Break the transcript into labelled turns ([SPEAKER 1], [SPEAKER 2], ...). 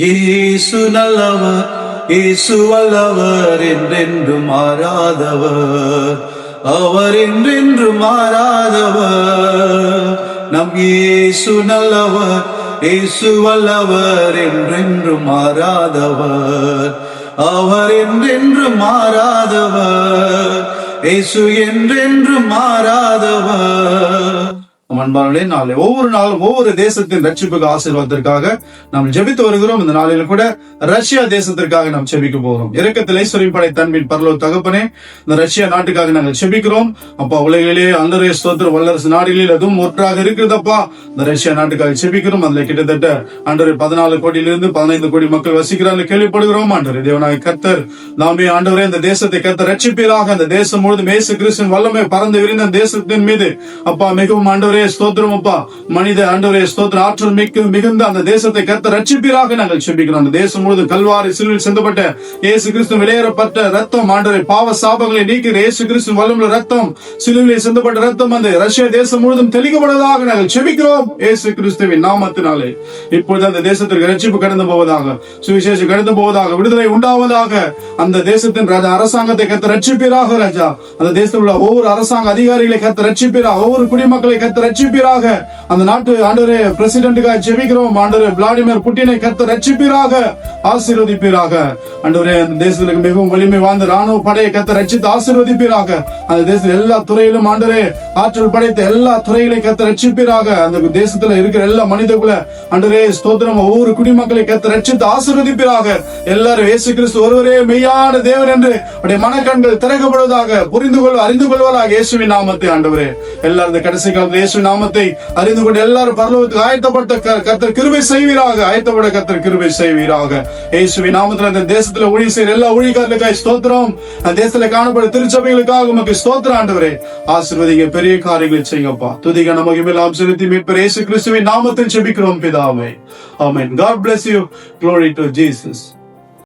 [SPEAKER 1] இயேசு நல்லவர், இயேசு வல்லவர், என்றென்றும் மாறாதவர், அவர் என்றென்றும் மாறாதவர். நம் இயேசு நல்லவர், இயேசு வல்லவர், என்றென்றும் மாறாதவர், அவர் என்றென்றும் மாறாதவர், இயேசு என்றென்றும் மாறாதவர். அன்பானவர்களே, நாளை ஒவ்வொரு நாளும் ஒவ்வொரு தேசத்தின் ரட்சிப்புக்கு ஆசீர்வாதத்திற்காக நாம் ஜெபித்து வருகிறோம். இந்த நாளில் கூட ரஷ்யா தேசத்திற்காக நாம் ஜெபிக்க போகிறோம். இரக்கத்தில் ஐஸ்வர்யம் படை தன்பின் பரலோக தகப்பனே, இந்த ரஷ்யா நாட்டுக்காக நாங்கள் ஜெபிக்கிறோம். அப்பா, உலகிலே அந்தரே ஸ்தோத்திர வல்லரசு நாடுகளில் அதுவும் ஒன்றாக இருக்கிறதப்பா. இந்த ரஷ்யா நாட்டுக்காக ஜெபிக்கிறோம். அதுல கிட்டத்தட்ட 14 கோடியிலிருந்து 15 கோடி மக்கள் வசிக்கிறார்கள் கேள்விப்படுகிறோம். ஆண்டவரே தேவனாய் கர்த்தர் நாமே ஆண்டவரே இந்த தேசத்தை கர்த்தர் ரட்சிப்பீராக. அந்த தேசம் முழுவதும் இயேசு கிறிஸ்துவின் வல்லமை பறந்து விரிந்த தேசத்தின் மீது அப்பா மிகவும் ஆண்டவரே ஸ்தோத்திரம் அப்பா, மனித ஆண்டவரே ஸ்தோத்திர ஆற்றல் மிகுந்த அந்த தேசத்தை கர்த்தர் ரட்சிப்பீராக நாங்கள் ஜெபிக்கிறோம். அந்த தேசம் முழுவதும் கல்வாரி சிலுவையில் சிந்தப்பட்ட இயேசு கிறிஸ்து வெளியேறப்பட்ட ரத்தம் ஆண்டவரே பாவ சாபங்களை நீக்கிற இயேசு கிறிஸ்து வல்லமுள்ள ரத்தம், சிலுவையில் சிந்தப்பட்ட ரத்தம் அந்த ரஷ்யா தேசம் முழுவதும் தெளிக்கப்படுவதாக நாங்கள் ஜெபிக்கிறோம் இயேசு கிறிஸ்துவின் நாமத்தினாலே. இப்பொழுது அந்த தேசத்திற்கு ரட்சிப்பு கடந்து போவதாக, சுவிசேஷம் கடந்து போவதாக, விடுதலை உண்டாவதாக. அந்த தேசத்தின் அரசாங்கத்தை கர்த்தர் ரட்சிப்பீராக ராஜா. அந்த தேசத்தில் உள்ள ஒவ்வொரு அரசாங்க அதிகாரிகளை கர்த்தர் ரட்சிப்பீராக, ஒவ்வொரு குடிமக்களை கர்த்தர் ரட்சிப்பீராக. அந்த நாட்டு ஆண்டவரே பிரசிடென்ட்டுக்காக ஜெபிக்கிறோம். ஆண்டவரே விளாடிமிர் புட்டினை கர்த்தர் ரட்சிப்பீராக, ஆசீர்வதிப்பீராக. ஆண்டவரே அந்த தேசத்துக்கு மிகவும் வலிமை வாழ்ந்த ராணுவ படையை கர்த்தர் ரட்சித்து ஆசீர்வதிப்பீராக. அந்த தேசத்தில் எல்லா துறையிலும் ஆண்டவரே ஆற்றல் படைத்த எல்லா துறைகளையும் கர்த்தர் ரட்சிப்பீராக. அந்த தேசத்துல இருக்கிற எல்லா மனிதகுல ஆண்டவரே ஸ்தோத்திரம் ஒவ்வொரு குடிமக்களை கர்த்தர் ரட்சித்து ஆசீர்வதிப்பீராக. எல்லாரும் இயேசு கிறிஸ்து ஒருவரே மெய்யான தேவன் என்று மனக்கண்கள் திறக்கப்படுவதாக, அறிந்து கொள்வதாக இயேசுவின் நாமத்தை. ஆண்டவரே எல்லாரும் கடைசி காலத்தில் இயேசு நாமத்தை அறிந்து கொண்டு எல்லாரும் பரலோகத்துக்கு ஆயத்தப்பட்ட கர்த்தர் கிருபை செய்வீராக. ஆயத்தப்பட கர்த்தர் கிருபை செய்வீராக இயேசுவின் நாமத்தில். அந்த தேசத்துல ஊழிய செய்கிற எல்லா ஊழியக்காரர்களுக்காக ஸ்தோத்திரம். அந்த தேசத்துல காணப்படும் திருச்சபைகளுக்காக உமக்கு ஸ்தோத்திரம். ஆண்டவரே ஆசீர்வதிங்க, பெரிய காரியங்களை செய்யுங்கப்பா. துதிக நமக்கு மேல் செலுத்தி மீட்பர் இயேசு கிறிஸ்துவின் நாமத்தில் ஜெபிக்கிறோம் பிதாவே. ஆமென். God bless you. Glory to Jesus.